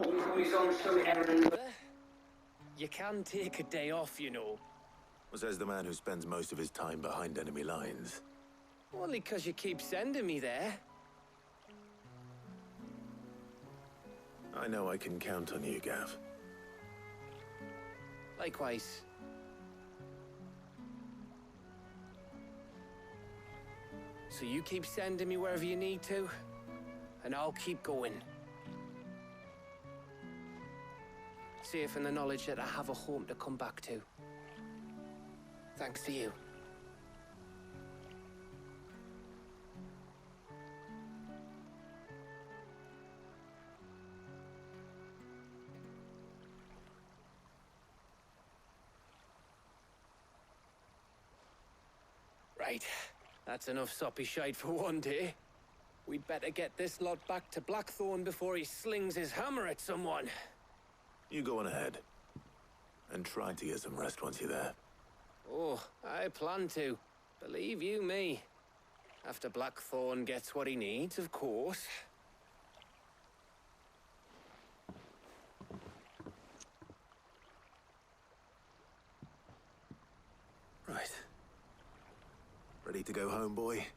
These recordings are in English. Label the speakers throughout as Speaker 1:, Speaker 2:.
Speaker 1: Always on some errand. You can take a day off, you know.
Speaker 2: Says the man who spends most of his time behind enemy lines.
Speaker 1: Only 'cause you keep sending me there.
Speaker 2: I know I can count on you, Gav.
Speaker 1: Likewise. So you keep sending me wherever you need to, and I'll keep going. Safe in the knowledge that I have a home to come back to. Thanks to you. Right. That's enough soppy shite for one day. We'd better get this lot back to Blackthorn before he slings his hammer at someone.
Speaker 2: You go on ahead. And try to get some rest once you're there.
Speaker 1: Oh, I plan to. Believe you me. After Blackthorn gets what he needs, of course.
Speaker 2: Right. Ready to go home, boy?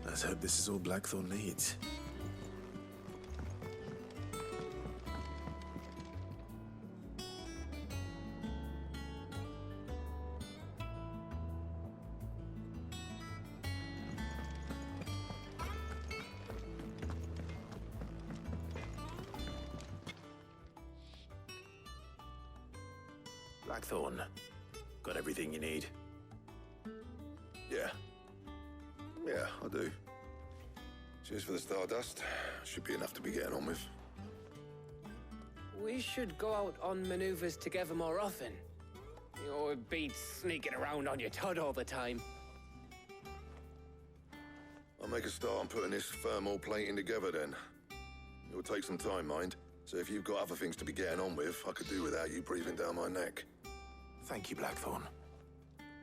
Speaker 2: Let's hope this is all Blackthorn needs. Blackthorn, got everything you need?
Speaker 3: Yeah, I do. Cheers for the stardust. Should be enough to be getting on with.
Speaker 1: We should go out on maneuvers together more often. You know, it beats sneaking around on your tud all the time.
Speaker 3: I'll make a start on putting this thermal plating together then. It'll take some time, mind. So if you've got other things to be getting on with, I could do without you breathing down my neck.
Speaker 2: Thank you, Blackthorn.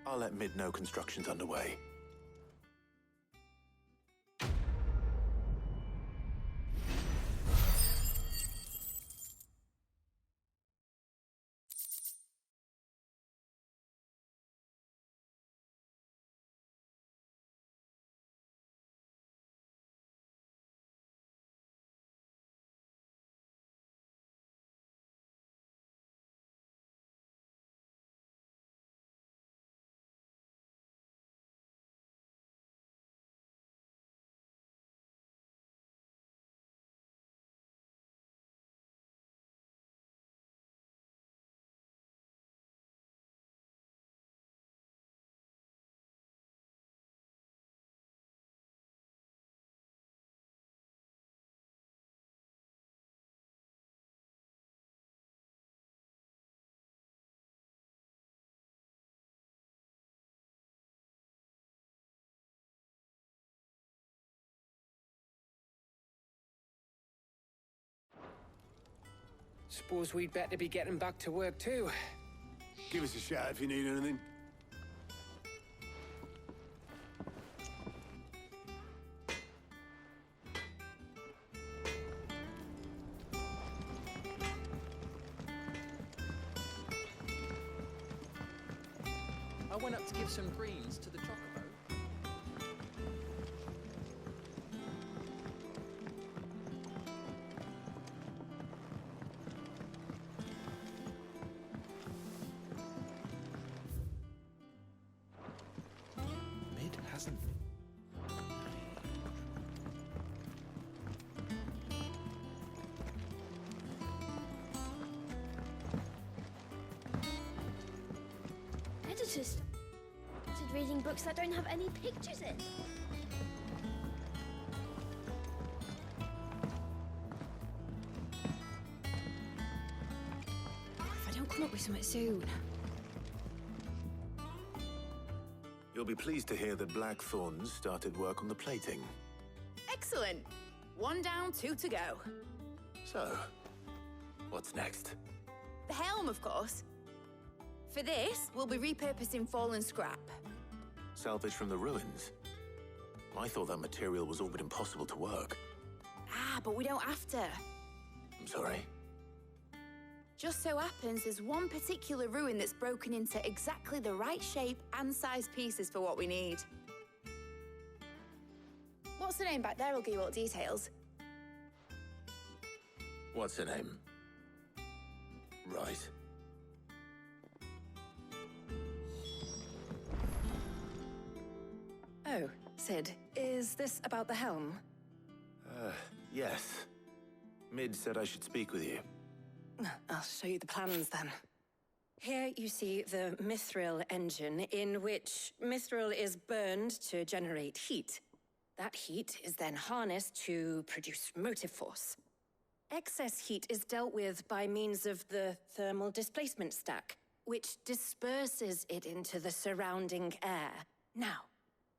Speaker 2: I'll let Mid know construction's underway.
Speaker 1: Suppose we'd better be getting back to work too.
Speaker 2: Give us a shout if you need anything.
Speaker 4: I went up to give some greens to the chocobo.
Speaker 5: just started reading books that don't have any pictures in. If I don't come up with something soon.
Speaker 2: You'll be pleased to hear that Blackthorn's started work on the plating.
Speaker 6: Excellent. 1 down, 2 to go.
Speaker 2: So, what's next?
Speaker 6: The helm, of course. For this, we'll be repurposing fallen scrap.
Speaker 2: Salvage from the ruins? I thought that material was all but impossible to work.
Speaker 6: Ah, but we don't have to.
Speaker 2: I'm sorry.
Speaker 6: Just so happens there's one particular ruin that's broken into exactly the right shape and size pieces for what we need. What's the name back there? I'll give you all the details.
Speaker 2: What's her name? Right.
Speaker 7: Oh, Sid, is this about the helm?
Speaker 2: Yes. Mid said I should speak with you.
Speaker 7: I'll show you the plans then. Here you see the mithril engine, in which mithril is burned to generate heat. That heat is then harnessed to produce motive force. Excess heat is dealt with by means of the thermal displacement stack, which disperses it into the surrounding air. Now,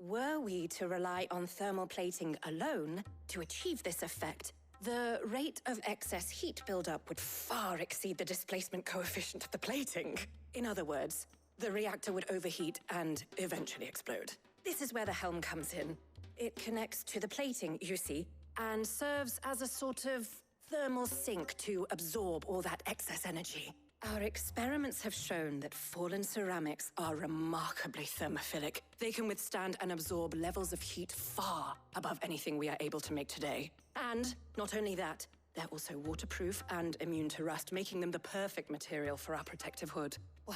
Speaker 7: were we to rely on thermal plating alone to achieve this effect, the rate of excess heat buildup would far exceed the displacement coefficient of the plating. In other words, the reactor would overheat and eventually explode. This is where the helm comes in. It connects to the plating, you see, and serves as a sort of thermal sink to absorb all that excess energy. Our experiments have shown that fallen ceramics are remarkably thermophilic. They can withstand and absorb levels of heat far above anything we are able to make today. And not only that, they're also waterproof and immune to rust, making them the perfect material for our protective hood. Why,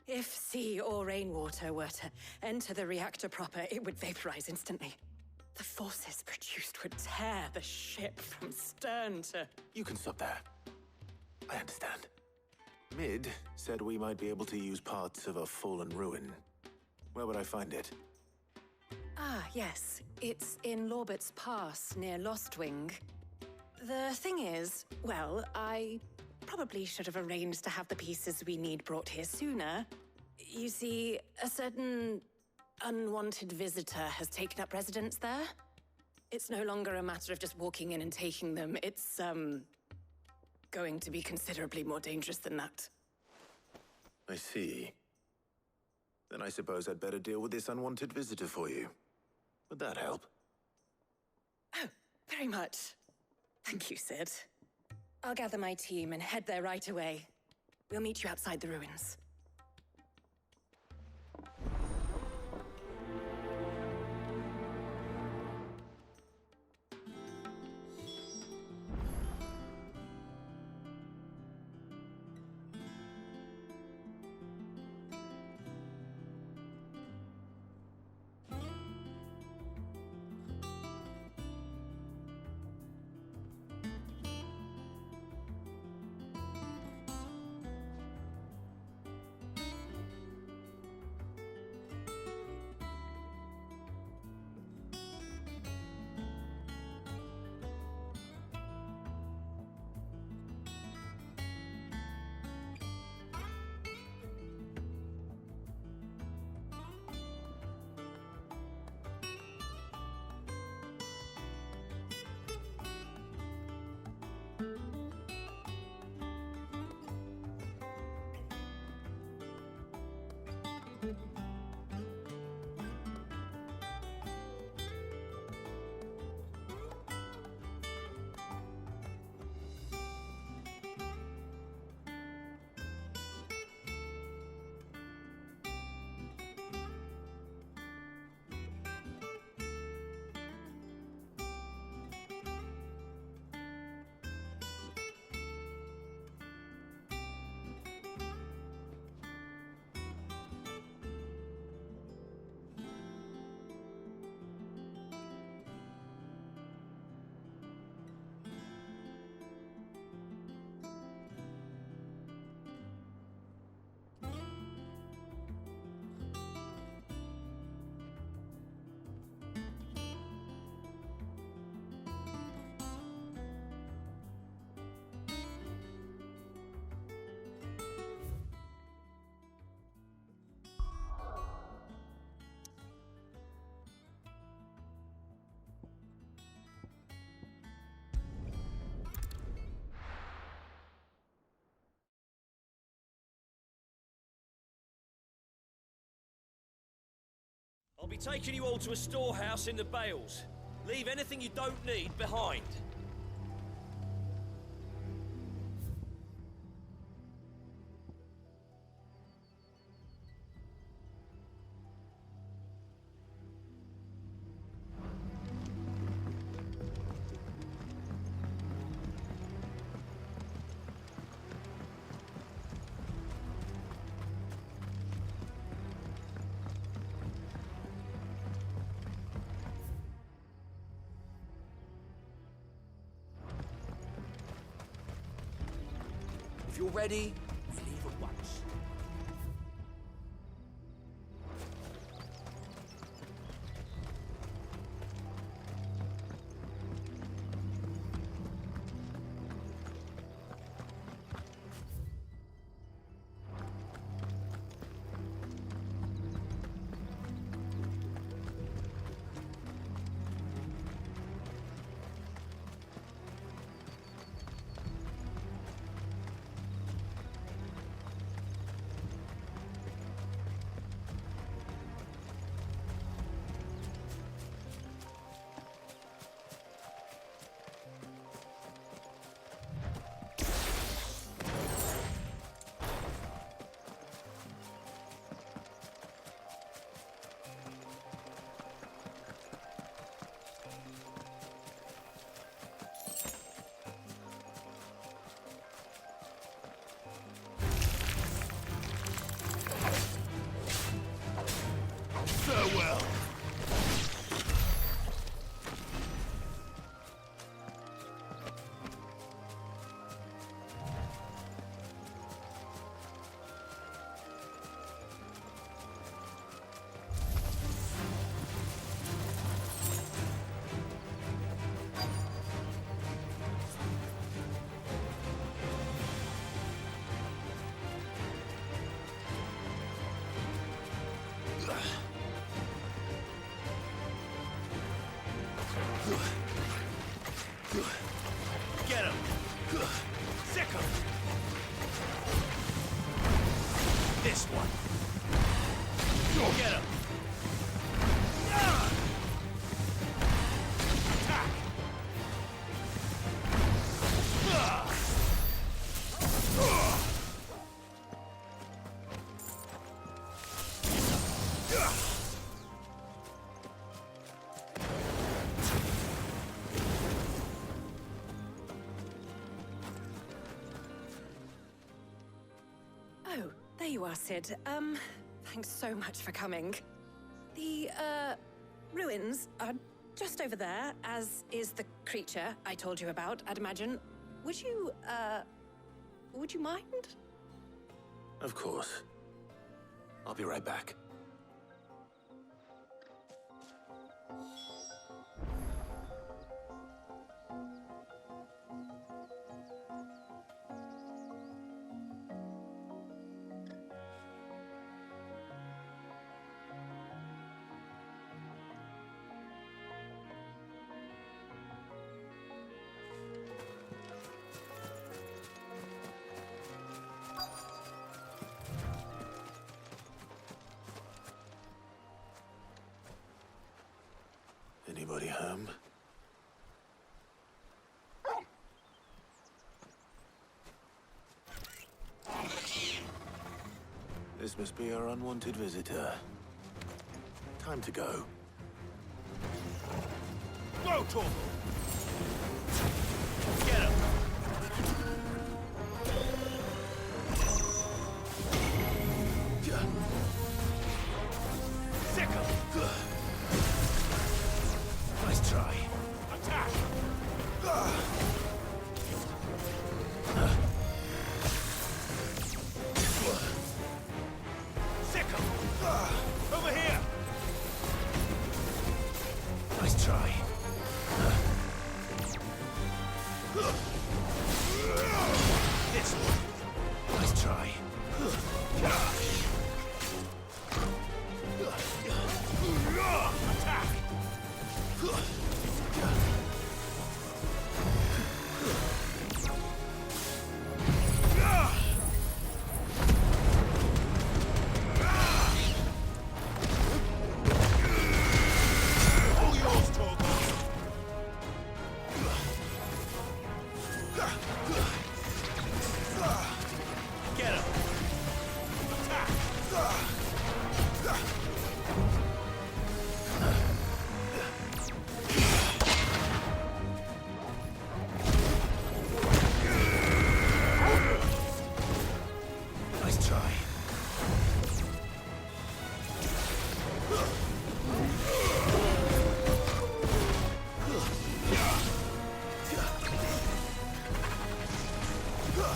Speaker 7: if sea or rainwater were to enter the reactor proper, it would vaporize instantly. The forces produced would tear the ship from stern to...
Speaker 2: You can stop there. I understand. Mid said we might be able to use parts of a fallen ruin. Where would I find it?
Speaker 7: Ah, yes. It's in Lorbert's Pass, near Lostwing. The thing is, well, I probably should have arranged to have the pieces we need brought here sooner. You see, a certain unwanted visitor has taken up residence there. It's no longer a matter of just walking in and taking them. It's, going to be considerably more dangerous than that.
Speaker 2: I see. Then I suppose I'd better deal with this unwanted visitor for you. Would that help?
Speaker 7: Oh, very much. Thank you, Sid. I'll gather my team and head there right away. We'll meet you outside the ruins.
Speaker 8: I'll be taking you all to a storehouse in the Bales. Leave anything you don't need behind. If you're ready, we leave at once.
Speaker 2: Farewell.
Speaker 8: Get him! Sick him! This one! Get him! Attack!
Speaker 7: Oh, there you are, Sid. Thanks so much for coming. The, ruins are just over there, as is the creature I told you about, I'd imagine. Would you mind?
Speaker 2: Of course. I'll be right back. Anybody home? This must be our unwanted visitor. Time to go.
Speaker 8: Go, Torval! Get him! Sick him!
Speaker 2: Nice try.
Speaker 8: Attack! Sick him! Over here!
Speaker 2: Nice try.
Speaker 8: This one!
Speaker 2: Nice try.
Speaker 8: Attack!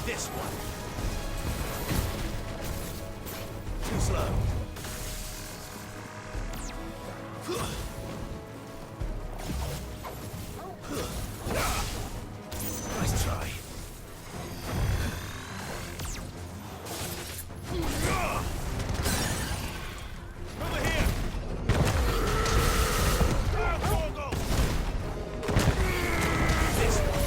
Speaker 2: This one. Too slow. Nice try. Over here! This one.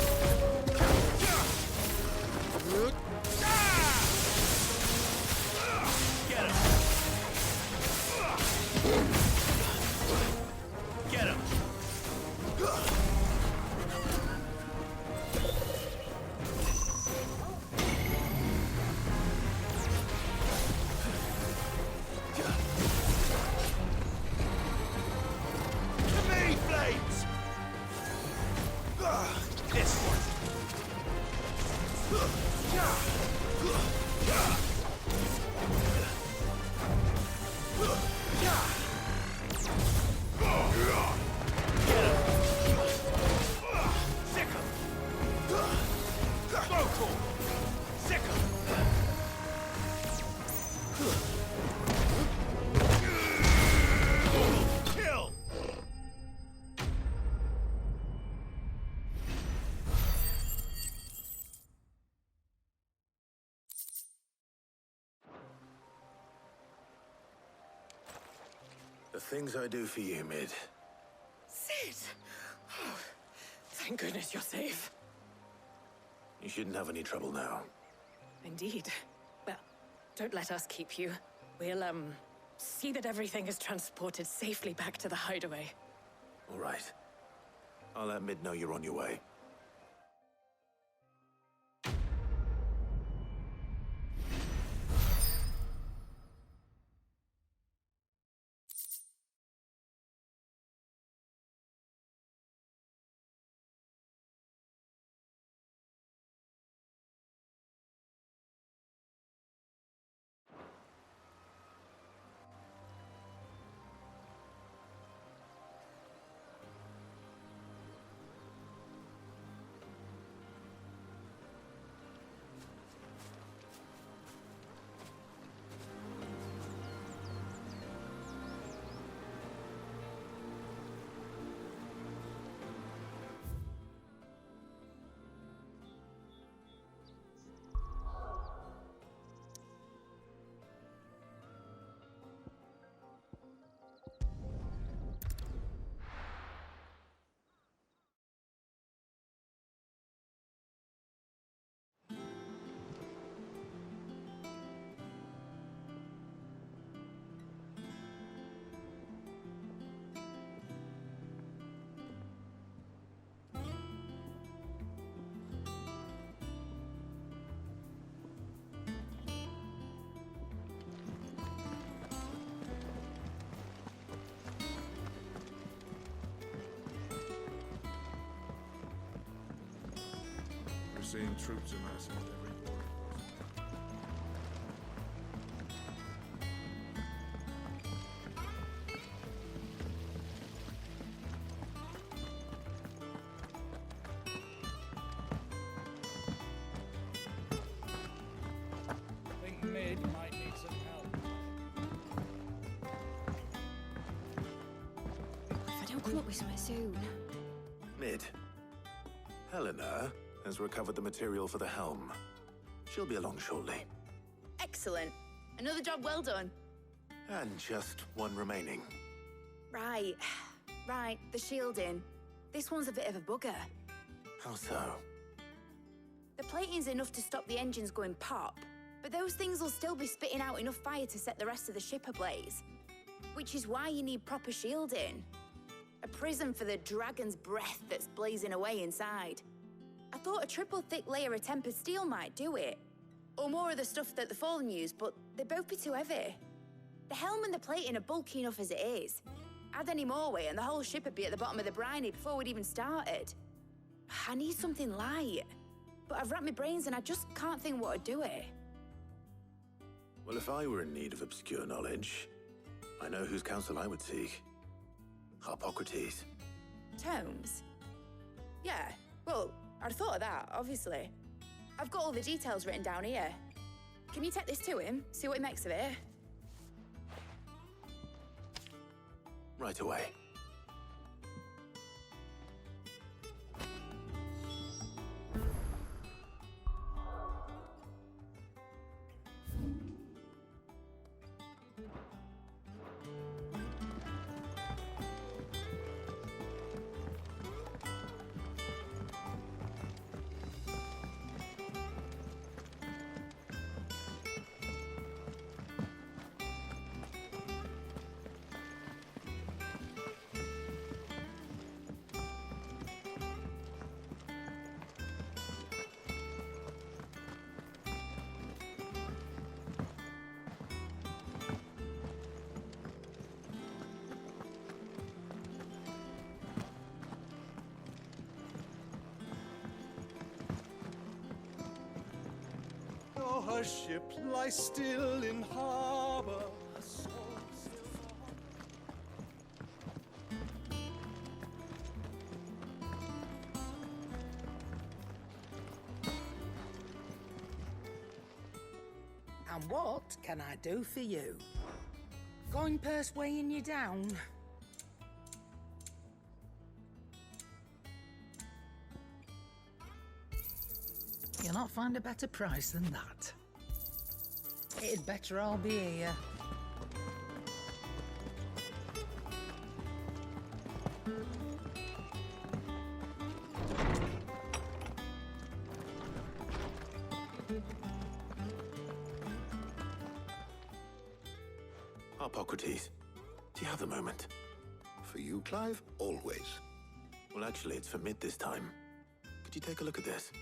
Speaker 2: Get him! Get him! To me, flames! This one. Get him! Sick him! Local! Sick him! Kill! The things I do for you, Mid.
Speaker 7: Sid! Oh, thank goodness you're safe.
Speaker 2: You shouldn't have any trouble now.
Speaker 7: Indeed. Well, don't let us keep you. We'll, see that everything is transported safely back to the hideaway.
Speaker 2: All right. I'll let Mid know you're on your way.
Speaker 9: Seeing troops amassing at every port.
Speaker 10: Think Mid might need some help.
Speaker 5: If I don't come up with something soon.
Speaker 2: Mid. Helena has recovered the material for the helm. She'll be along shortly.
Speaker 6: Excellent. Another job well done.
Speaker 2: And just one remaining.
Speaker 6: Right. Right, the shielding. This one's a bit of a bugger.
Speaker 2: How so?
Speaker 6: The plating's enough to stop the engines going pop, but those things will still be spitting out enough fire to set the rest of the ship ablaze. Which is why you need proper shielding. A prison for the dragon's breath that's blazing away inside. I thought a triple thick layer of tempered steel might do it. Or more of the stuff that the Fallen use, but they'd both be too heavy. The helm and the plating are bulky enough as it is. Add any more weight and the whole ship would be at the bottom of the briny before we'd even started. I need something light. But I've racked my brains and I just can't think what would do it.
Speaker 2: Well, if I were in need of obscure knowledge, I know whose counsel I would seek. Harpocrates.
Speaker 6: Tomes? Yeah, well, I'd thought of that, obviously. I've got all the details written down here. Can you take this to him? See what he makes of it?
Speaker 2: Right away.
Speaker 11: Her ship lies still in harbor.
Speaker 12: And what can I do for you? Going purse weighing you down? You'll not find a better price than that. It'd better all be here.
Speaker 2: Hippocrates, do you have a moment?
Speaker 3: For you, Clive? Always.
Speaker 2: Well, actually, it's for mid this time. Could you take a look at this?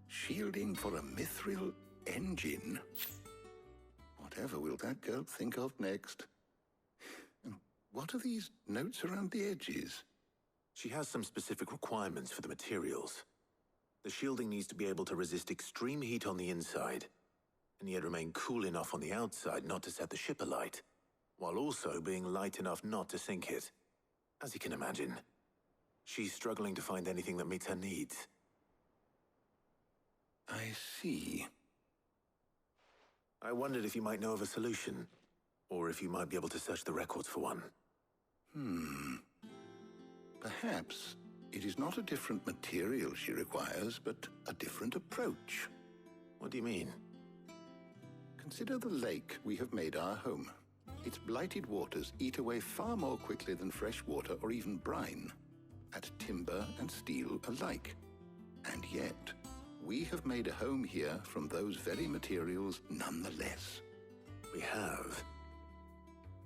Speaker 13: Shielding for a mithril engine. Whatever will that girl think of next? And what are these notes around the edges?
Speaker 2: She has some specific requirements for the materials. The shielding needs to be able to resist extreme heat on the inside, and yet remain cool enough on the outside not to set the ship alight, while also being light enough not to sink it. As you can imagine, she's struggling to find anything that meets her needs.
Speaker 13: I see.
Speaker 2: I wondered if you might know of a solution, or if you might be able to search the records for one.
Speaker 13: Perhaps it is not a different material she requires, but a different approach.
Speaker 2: What do you mean?
Speaker 13: Consider the lake we have made our home. Its blighted waters eat away far more quickly than fresh water or even brine, at timber and steel alike. And yet, we have made a home here from those very materials nonetheless.
Speaker 2: We have.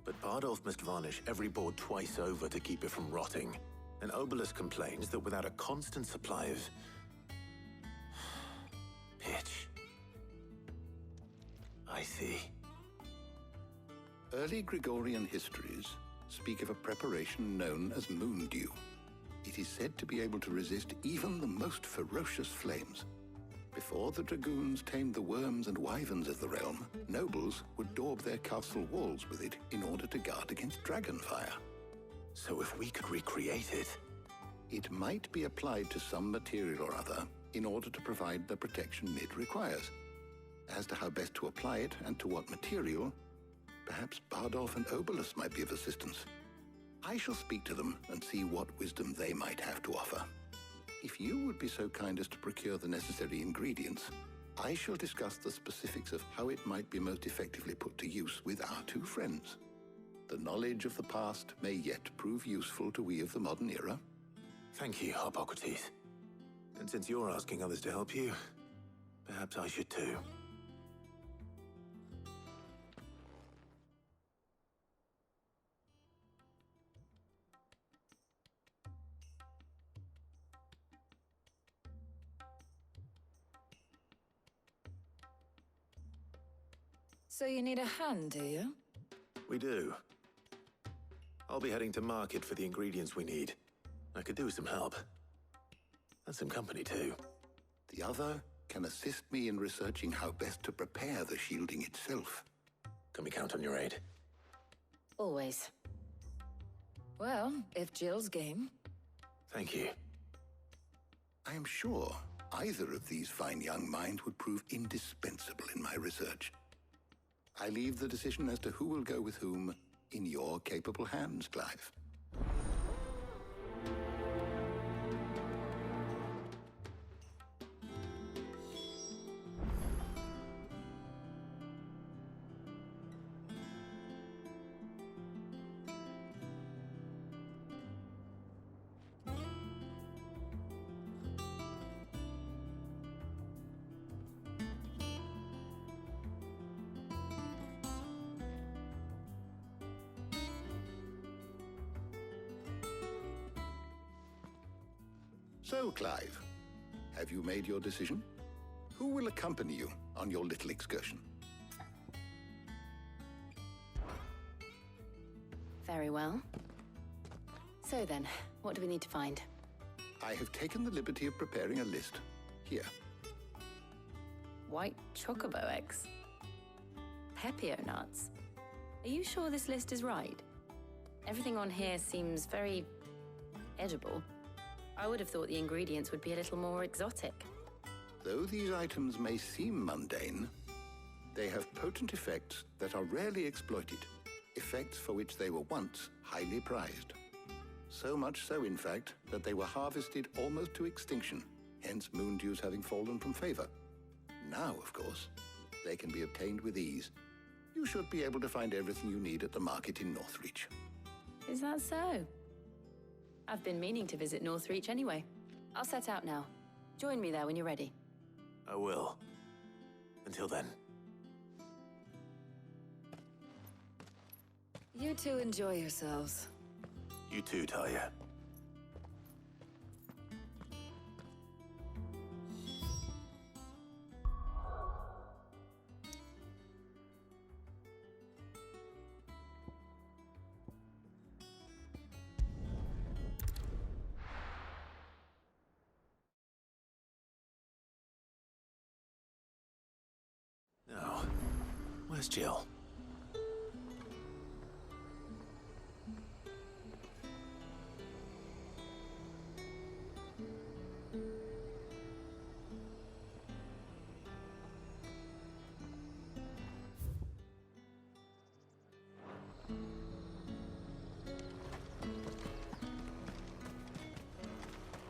Speaker 2: But Bardolph must varnish every board twice over to keep it from rotting. And Obelus complains that without a constant supply of pitch. I see.
Speaker 13: Early Gregorian histories speak of a preparation known as moon dew. It is said to be able to resist even the most ferocious flames. Before the dragoons tamed the worms and wyverns of the realm, nobles would daub their castle walls with it in order to guard against dragonfire.
Speaker 2: So if we could recreate it...
Speaker 13: It might be applied to some material or other in order to provide the protection Mid requires. As to how best to apply it and to what material, perhaps Bardolph and Obelus might be of assistance. I shall speak to them and see what wisdom they might have to offer. If you would be so kind as to procure the necessary ingredients, I shall discuss the specifics of how it might be most effectively put to use with our two friends. The knowledge of the past may yet prove useful to we of the modern era.
Speaker 2: Thank you, Hippocrates. And since you're asking others to help you, perhaps I should too.
Speaker 14: So you need a hand, do you?
Speaker 2: We do. I'll be heading to market for the ingredients we need. I could do with some help. And some company, too.
Speaker 13: The other can assist me in researching how best to prepare the shielding itself.
Speaker 2: Can we count on your aid?
Speaker 14: Always. Well, if Jill's game.
Speaker 2: Thank you.
Speaker 13: I am sure either of these fine young minds would prove indispensable in my research. I leave the decision as to who will go with whom in your capable hands, Clive. So, Clive, have you made your decision? Who will accompany you on your little excursion?
Speaker 7: Very well. So then, what do we need to find?
Speaker 13: I have taken the liberty of preparing a list. Here.
Speaker 7: White chocobo eggs. Pepio nuts. Are you sure this list is right? Everything on here seems very edible. I would have thought the ingredients would be a little more exotic.
Speaker 13: Though these items may seem mundane, they have potent effects that are rarely exploited, effects for which they were once highly prized. So much so, in fact, that they were harvested almost to extinction, hence moon dews having fallen from favor. Now, of course, they can be obtained with ease. You should be able to find everything you need at the market in Northreach.
Speaker 7: Is that so? I've been meaning to visit Northreach anyway. I'll set out now. Join me there when you're ready.
Speaker 2: I will. Until then.
Speaker 14: You two enjoy yourselves.
Speaker 2: You too, Talia. Where's Jill?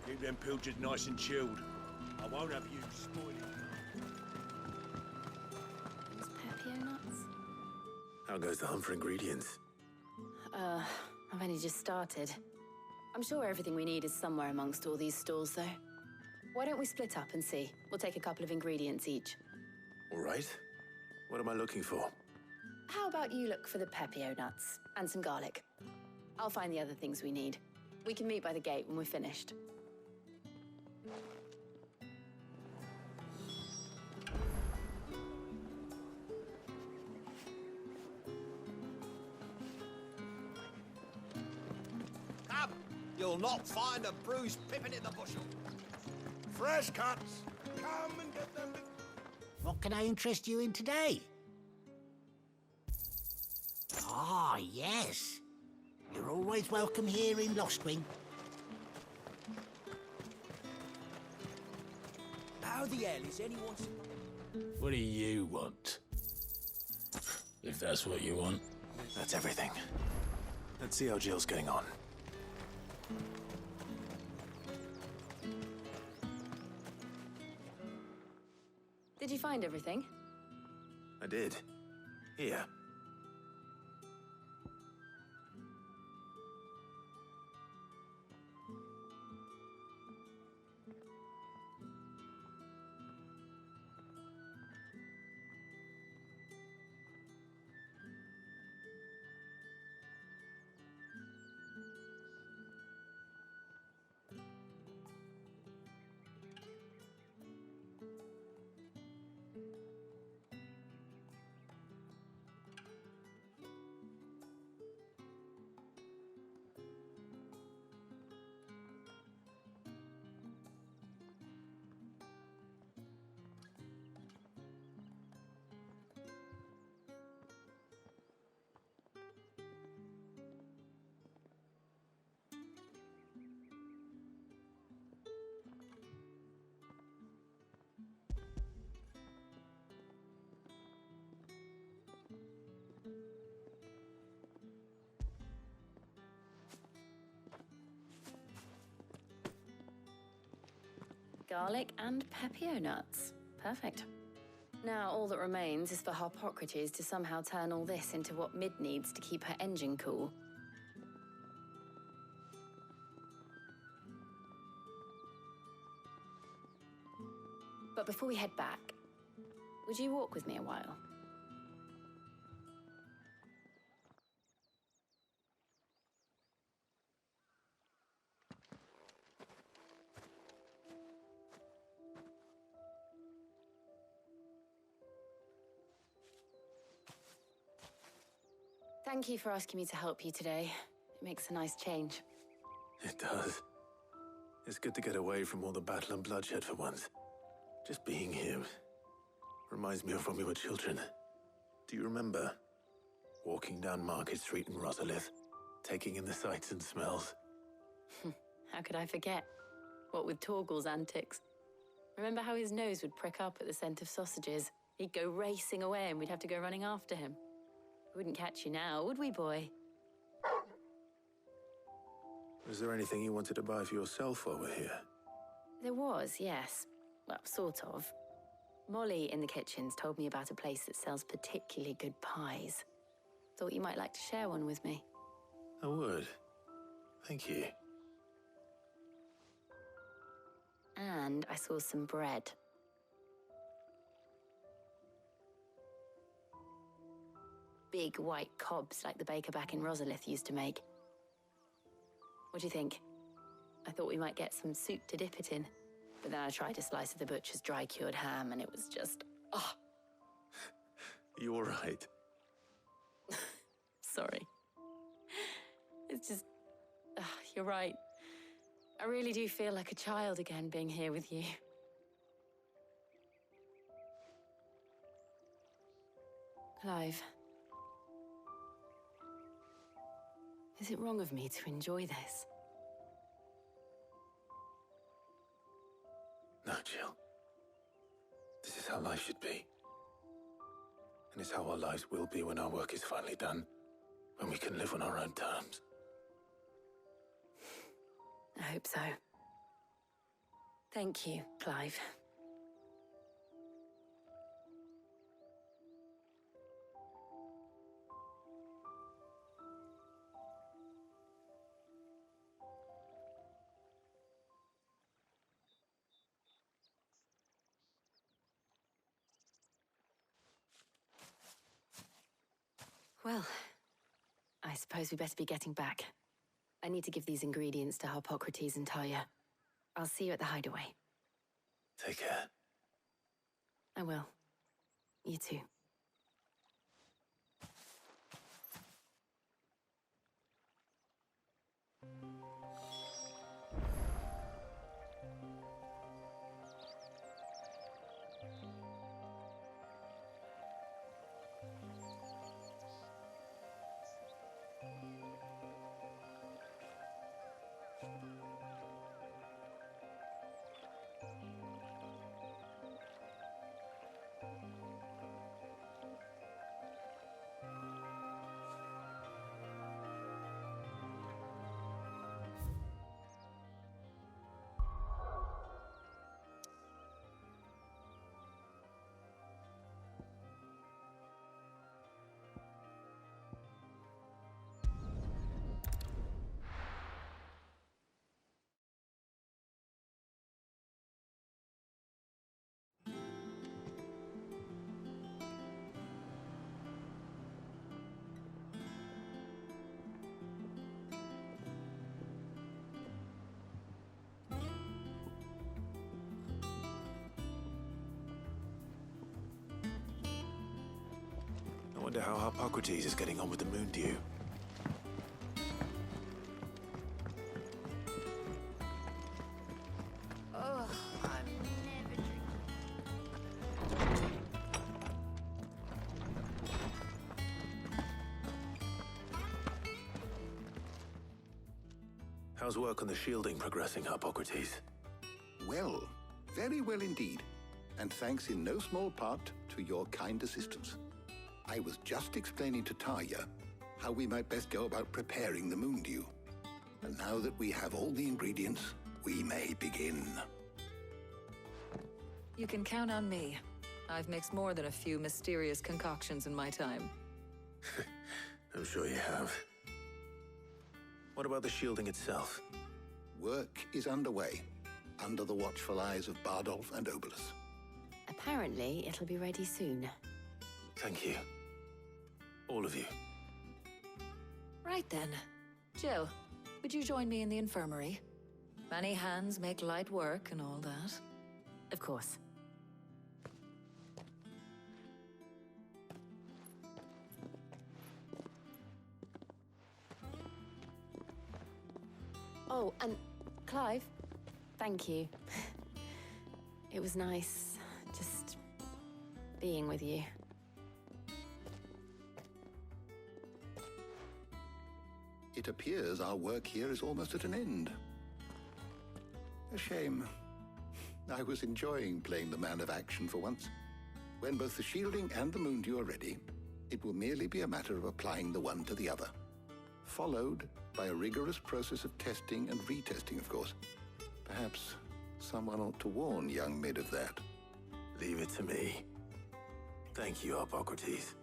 Speaker 8: Keep them pilchards nice and chilled. I won't have you spoiling.
Speaker 7: Those Pepio nuts?
Speaker 2: How goes the hunt for ingredients?
Speaker 7: I've only just started. I'm sure everything we need is somewhere amongst all these stalls, though. Why don't we split up and see? We'll take a couple of ingredients each.
Speaker 2: All right. What am I looking for?
Speaker 7: How about you look for the Pepio nuts and some garlic? I'll find the other things we need. We can meet by the gate when we're finished.
Speaker 15: Come! You'll not find a bruised pippin in the bushel.
Speaker 11: Fresh cuts! Come and get them.
Speaker 16: What can I interest you in today? Ah, yes. You're always welcome here in Lostwing.
Speaker 8: How the hell is anyone...
Speaker 17: What do you want? If that's what you want.
Speaker 2: That's everything. Let's see how Jill's getting on.
Speaker 7: Did you find everything?
Speaker 2: I did. Here.
Speaker 7: Garlic and Pepio nuts. Perfect. Now all that remains is for Harpocrates to somehow turn all this into what Mid needs to keep her engine cool. But before we head back, would you walk with me a while? Thank you for asking me to help you today. It makes a nice change.
Speaker 2: It does. It's good to get away from all the battle and bloodshed for once. Just being here reminds me of when we were children. Do you remember? Walking down Market Street in Rosalith, taking in the sights and smells.
Speaker 7: How could I forget? What with Torgal's antics. Remember how his nose would prick up at the scent of sausages? He'd go racing away and we'd have to go running after him. We wouldn't catch you now, would we, boy?
Speaker 2: Was there anything you wanted to buy for yourself while we're here?
Speaker 7: There was, yes. Well, sort of. Molly in the kitchens told me about a place that sells particularly good pies. Thought you might like to share one with me.
Speaker 2: I would. Thank you.
Speaker 7: And I saw some bread. Big white cobs like the baker back in Rosalith used to make. What do you think? I thought we might get some soup to dip it in. But then I tried a slice of the butcher's dry-cured ham and it was just... oh!
Speaker 2: You all right?
Speaker 7: Sorry. It's just... you're right. I really do feel like a child again being here with you. Clive. Is it wrong of me to enjoy this?
Speaker 2: No, Jill. This is how life should be. And it's how our lives will be when our work is finally done. When we can live on our own terms.
Speaker 7: I hope so. Thank you, Clive. Well, I suppose we better be getting back. I need to give these ingredients to Harpocrates and Talia. I'll see you at the hideaway.
Speaker 2: Take care.
Speaker 7: I will. You too.
Speaker 2: I wonder how Harpocrates is getting on with the moon dew.
Speaker 6: Oh, I'm never
Speaker 2: How's work on the shielding progressing, Harpocrates?
Speaker 13: Well, very well indeed. And thanks in no small part to your kind assistance. I was just explaining to Talia how we might best go about preparing the moon dew. And now that we have all the ingredients, we may begin.
Speaker 14: You can count on me. I've mixed more than a few mysterious concoctions in my time.
Speaker 2: I'm sure you have. What about the shielding itself?
Speaker 13: Work is underway, under the watchful eyes of Bardolph and Obolus.
Speaker 7: Apparently, it'll be ready soon.
Speaker 2: Thank you. All of you.
Speaker 14: Right then. Jill, would you join me in the infirmary? Many hands make light work and all that.
Speaker 7: Of course. Oh, and Clive, thank you. It was nice just being with you.
Speaker 13: It appears our work here is almost at an end. A shame. I was enjoying playing the man of action for once. When both the shielding and the moon dew are ready, it will merely be a matter of applying the one to the other. Followed by a rigorous process of testing and retesting, of course. Perhaps someone ought to warn young Mid of that.
Speaker 2: Leave it to me. Thank you, Harpocrates.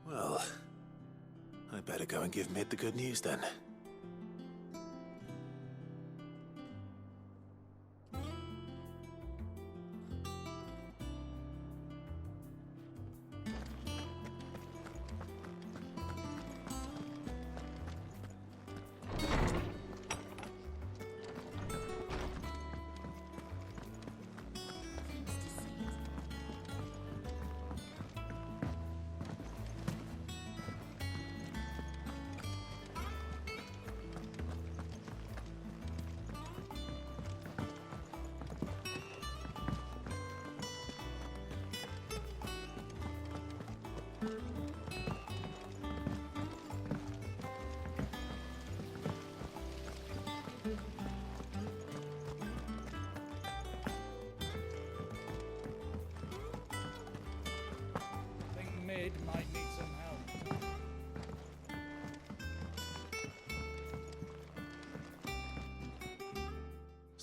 Speaker 2: Well, I'd better go and give Mid the good news then.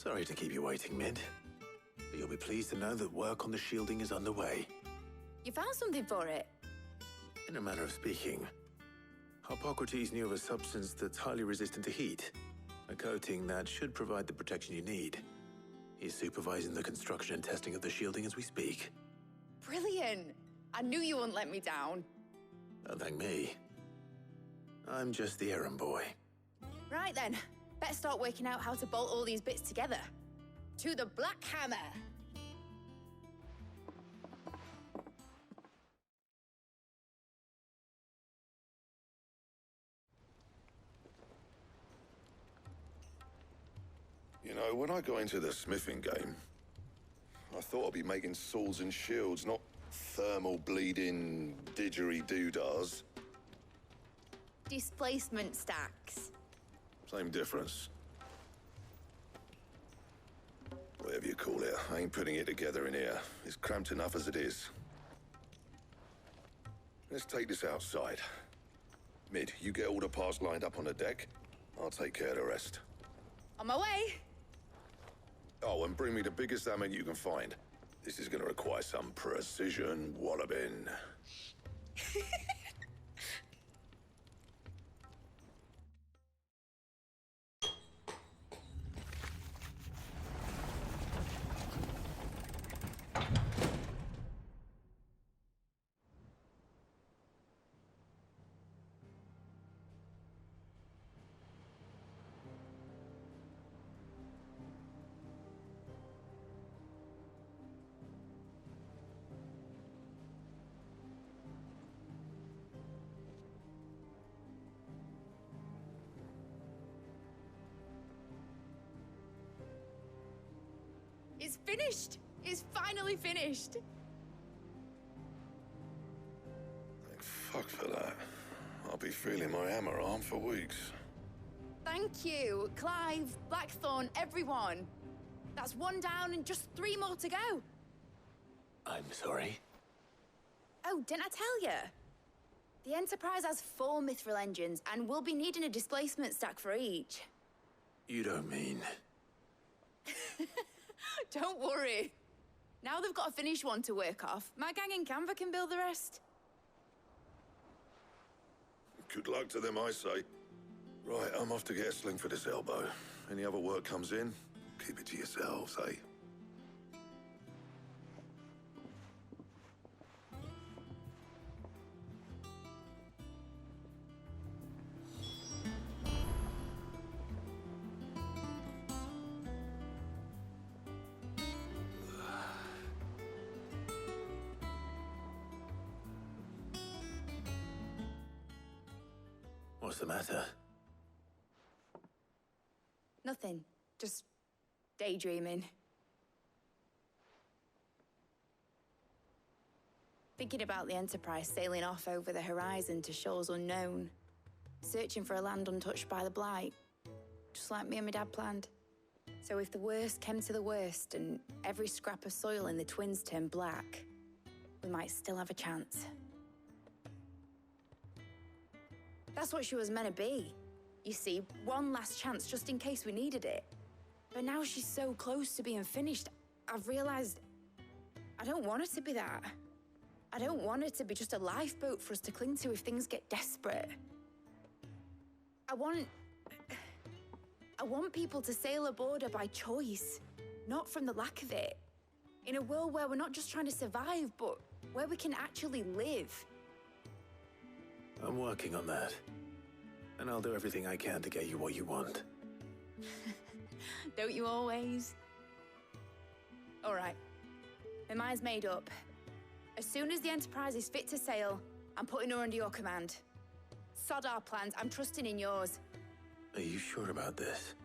Speaker 2: Sorry to keep you waiting, Mid. But you'll be pleased to know that work on the shielding is underway.
Speaker 6: You found something for it?
Speaker 2: In a manner of speaking, Hippocrates knew of a substance that's highly resistant to heat. A coating that should provide the protection you need. He's supervising the construction and testing of the shielding as we speak.
Speaker 6: Brilliant! I knew you wouldn't let me down.
Speaker 2: Don't thank me. I'm just the errand boy.
Speaker 6: Right then, better start working out how to bolt all these bits together. To the Black Hammer!
Speaker 3: You know, when I got into the smithing game, I thought I'd be making swords and shields, not thermal bleeding didgeridoo-dahs.
Speaker 6: Displacement stacks.
Speaker 3: Same difference. Whatever you call it, I ain't putting it together in here. It's cramped enough as it is. Let's take this outside. Mid, you get all the parts lined up on the deck. I'll take care of the rest.
Speaker 6: On my way!
Speaker 3: Oh, and bring me the biggest hammer you can find. This is gonna require some precision walloping.
Speaker 6: It's finished! It's finally finished!
Speaker 3: Thank fuck for that. I'll be feeling my hammer arm for weeks.
Speaker 6: Thank you, Clive, Blackthorn, everyone. That's one down and just 3 more to go.
Speaker 2: I'm sorry.
Speaker 6: Oh, didn't I tell you? The Enterprise has 4 mithril engines, and we'll be needing a displacement stack for each.
Speaker 2: You don't mean...
Speaker 6: Don't worry. Now they've got a finished one to work off. My gang in Canva can build the rest.
Speaker 3: Good luck to them, I say. Right, I'm off to get a sling for this elbow. Any other work comes in, keep it to yourselves, eh?
Speaker 2: What's the matter?
Speaker 6: Nothing. Just daydreaming. Thinking about the Enterprise sailing off over the horizon to shores unknown. Searching for a land untouched by the Blight. Just like me and my dad planned. So if the worst came to the worst and every scrap of soil in the Twins turned black, we might still have a chance. That's what she was meant to be. You see, one last chance just in case we needed it. But now she's so close to being finished, I've realized I don't want her to be that. I don't want her to be just a lifeboat for us to cling to if things get desperate. I want people to sail aboard her by choice, not from the lack of it. In a world where we're not just trying to survive, but where we can actually live.
Speaker 2: I'm working on that. And I'll do everything I can to get you what you want.
Speaker 6: Don't you always? All right. My mind's made up. As soon as the Enterprise is fit to sail, I'm putting her under your command. Sod our plans, I'm trusting in yours.
Speaker 2: Are you sure about this?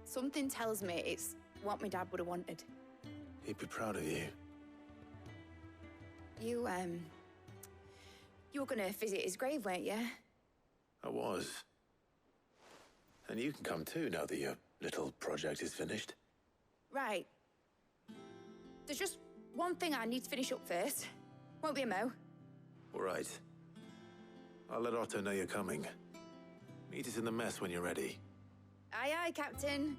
Speaker 6: Something tells me it's what my dad would have wanted.
Speaker 2: He'd be proud of you.
Speaker 6: You were gonna visit his grave, weren't you?
Speaker 2: I was. And you can come too, now that your little project is finished.
Speaker 6: Right. There's just one thing I need to finish up first. Won't be a mo.
Speaker 2: All right. I'll let Otto know you're coming. Meet us in the mess when you're ready.
Speaker 6: Aye, aye, Captain.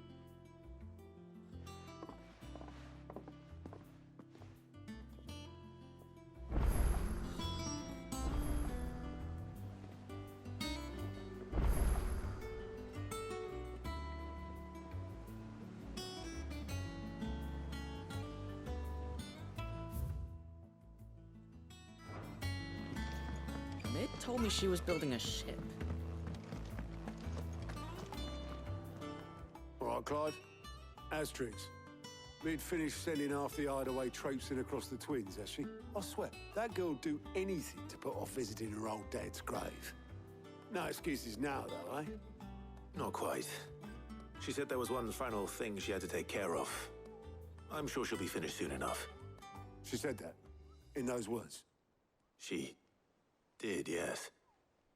Speaker 4: told me she was building a ship.
Speaker 18: All right, Clive. Asterix. Mid finished sending half the hideaway traipsing across the twins, has she? I swear, that girl'd do anything to put off visiting her old dad's grave. No excuses now, though, eh?
Speaker 2: Not quite. She said there was one final thing she had to take care of. I'm sure she'll be finished soon enough.
Speaker 18: She said that? In those words?
Speaker 2: She did, yes.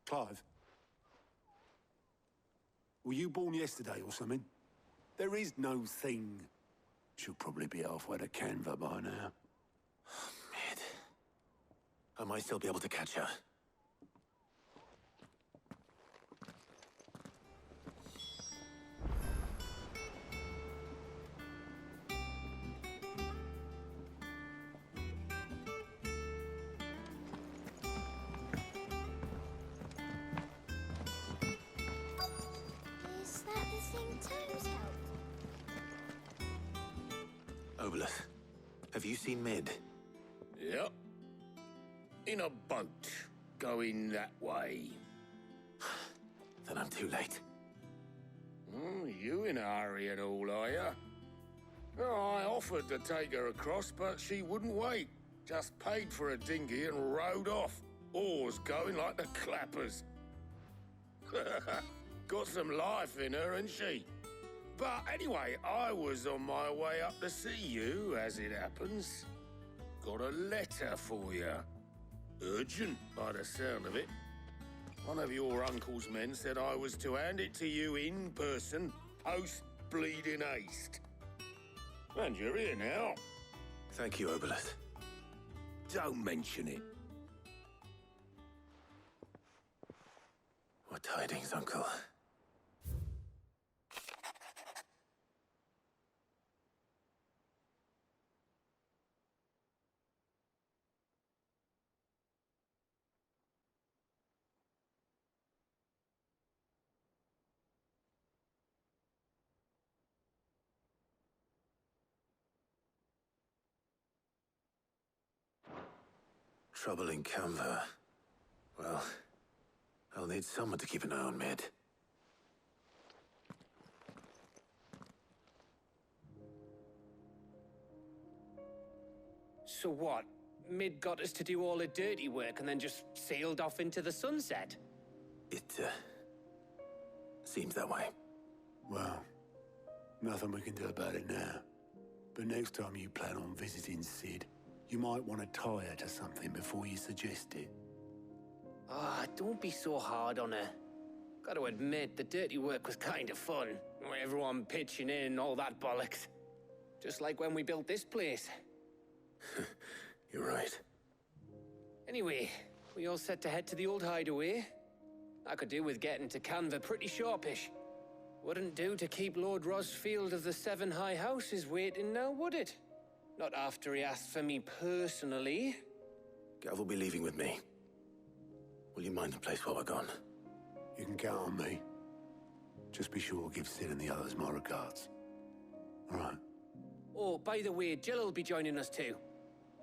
Speaker 18: Clive? Were you born yesterday or something? There is no thing. She'll probably be halfway to Canva by now.
Speaker 2: Mid. I might still be able to catch her.
Speaker 5: Is that the thing Toes helped?
Speaker 2: Obolus, have you seen Mid?
Speaker 17: Yep. In a boat, going that way.
Speaker 2: Then I'm too late.
Speaker 17: You in a hurry and all, are you? Oh, I offered to take her across, but she wouldn't wait. Just paid for a dinghy and rowed off. Oars going like the clappers. Got some life in her, ain't she? But anyway, I was on my way up to see you, as it happens. Got a letter for you. Urgent, by the sound of it. One of your uncle's men said I was to hand it to you in person, post-bleeding haste. And you're here now.
Speaker 2: Thank you, Obolus.
Speaker 17: Don't mention it.
Speaker 2: What tidings, Uncle? Trouble in Canva. Well, I'll need someone to keep an eye on Mid.
Speaker 1: So what? Mid got us to do all the dirty work and then just sailed off into the sunset?
Speaker 2: It, seems that way.
Speaker 18: Well, nothing we can do about it now. But next time you plan on visiting Sid, you might want to tie her to something before you suggest it.
Speaker 1: Ah, don't be so hard on her. Gotta admit, the dirty work was kind of fun. Everyone pitching in and all that bollocks. Just like when we built this place.
Speaker 2: You're right.
Speaker 1: Anyway, we all set to head to the old hideaway. I could do with getting to Canva pretty sharpish. Wouldn't do to keep Lord Rosfield of the Seven High Houses waiting now, would it? Not after he asked for me personally.
Speaker 2: Gav will be leaving with me. Will you mind the place while we're gone?
Speaker 18: You can count on me. Just be sure to give Sid and the others my regards. All right.
Speaker 1: Oh, by the way, Jill will be joining us too.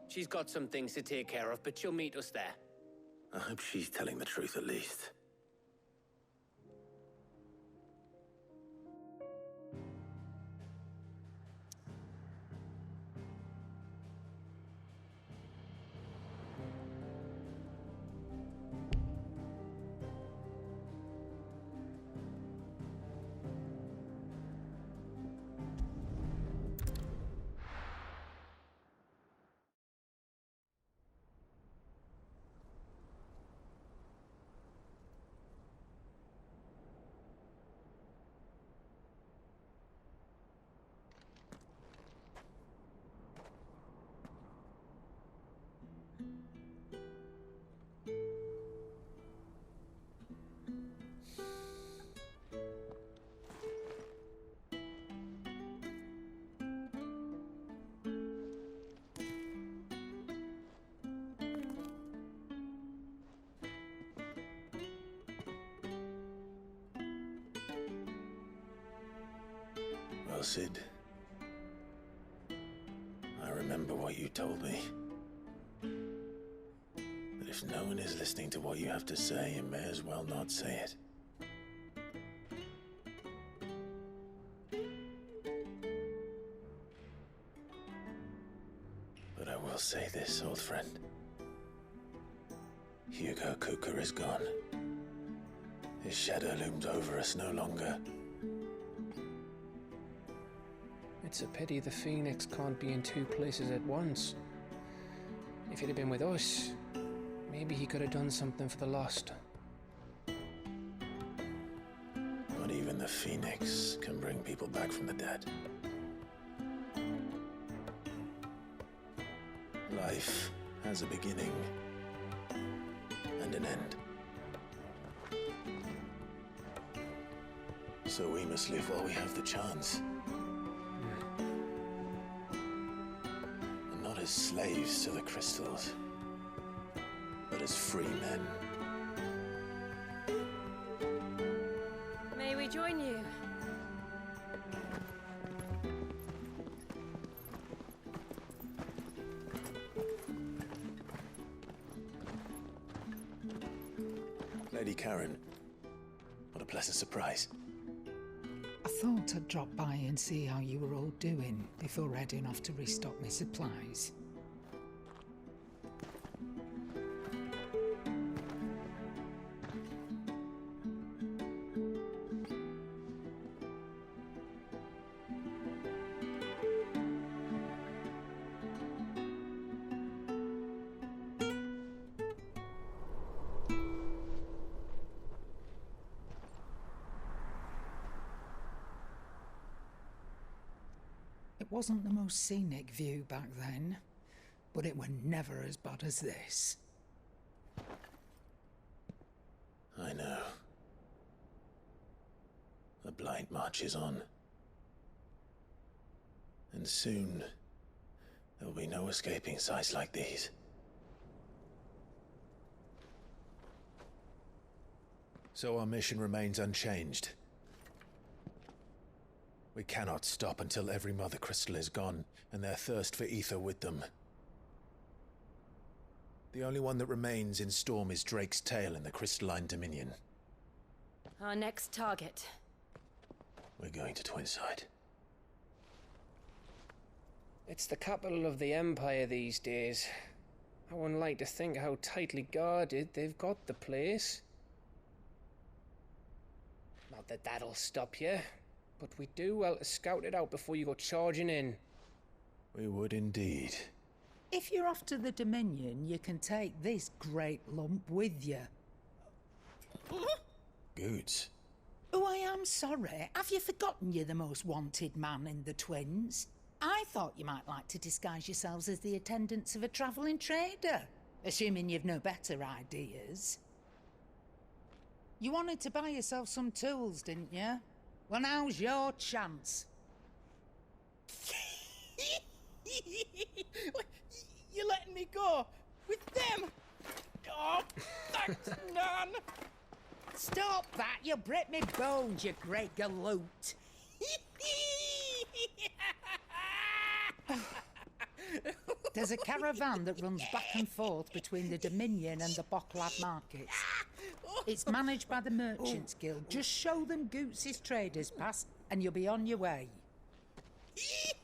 Speaker 1: She's got some things to take care of, but she'll meet us there.
Speaker 2: I hope she's telling the truth at least. Well, Sid, I remember what you told me. That if If no one is listening to what you have to say, you may as well not say it. But I will say this, old friend. Hugo Kuka is gone. His shadow looms over us no longer.
Speaker 1: It's a pity the Phoenix can't be in two places at once. If he'd have been with us, maybe he could have done something for the lost.
Speaker 2: Not even the Phoenix can bring people back from the dead. Life has a beginning and an end. So we must live while we have the chance. And not as slaves to the crystals, but as free men.
Speaker 5: May we join you?
Speaker 2: Lady Karen, what a pleasant surprise.
Speaker 12: I thought I'd drop by and see how you were all doing before heading off to restock my supplies. It wasn't the most scenic view back then, but it were never as bad as this.
Speaker 2: I know. The blight marches on. And soon, there will be no escaping sights like these. So our mission remains unchanged. We cannot stop until every Mother Crystal is gone, and their thirst for ether with them. The only one that remains in Storm is Drake's Tail in the Crystalline Dominion.
Speaker 5: Our next target.
Speaker 2: We're going to Twinside.
Speaker 1: It's the capital of the Empire these days. I wouldn't like to think how tightly guarded they've got the place. Not that that'll stop you. But we'd do well to scout it out before you go charging in.
Speaker 2: We would indeed.
Speaker 12: If you're off to the Dominion, you can take this great lump with you.
Speaker 2: Goods.
Speaker 12: Oh, I am sorry. Have you forgotten you're the most wanted man in the Twins? I thought you might like to disguise yourselves as the attendants of a travelling trader, assuming you've no better ideas. You wanted to buy yourself some tools, didn't you? Well, now's your chance.
Speaker 19: You're letting me go with them? Oh, thanks, Nan.
Speaker 12: Stop that! You'll break me bones, you great galoot. There's a caravan that runs back and forth between the Dominion and the Bocklad markets. It's managed by the Merchants Guild. Just show them Goots' traders pass and you'll be on your way.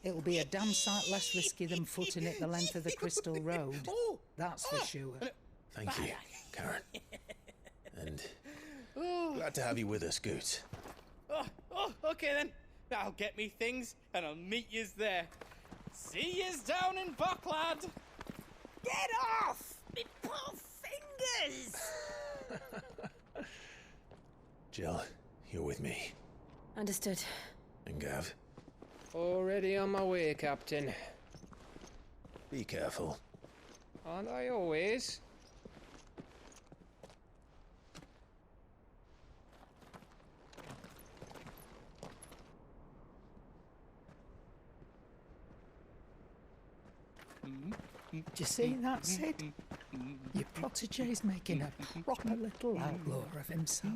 Speaker 12: It'll be a damn sight less risky than footing it the length of the Crystal Road. That's for sure.
Speaker 2: Thank you, Karen. And glad to have you with us, Goots.
Speaker 19: Okay then. I'll get me things and I'll meet yous there. See yous down in Bocklad.
Speaker 16: Get off! Me poor fingers!
Speaker 2: Jill, you're with me.
Speaker 5: Understood.
Speaker 2: And Gav?
Speaker 1: Already on my way, Captain.
Speaker 2: Be careful.
Speaker 1: Aren't I always?
Speaker 12: Do you see that, Sid? Your protege's making a proper little outlaw of himself.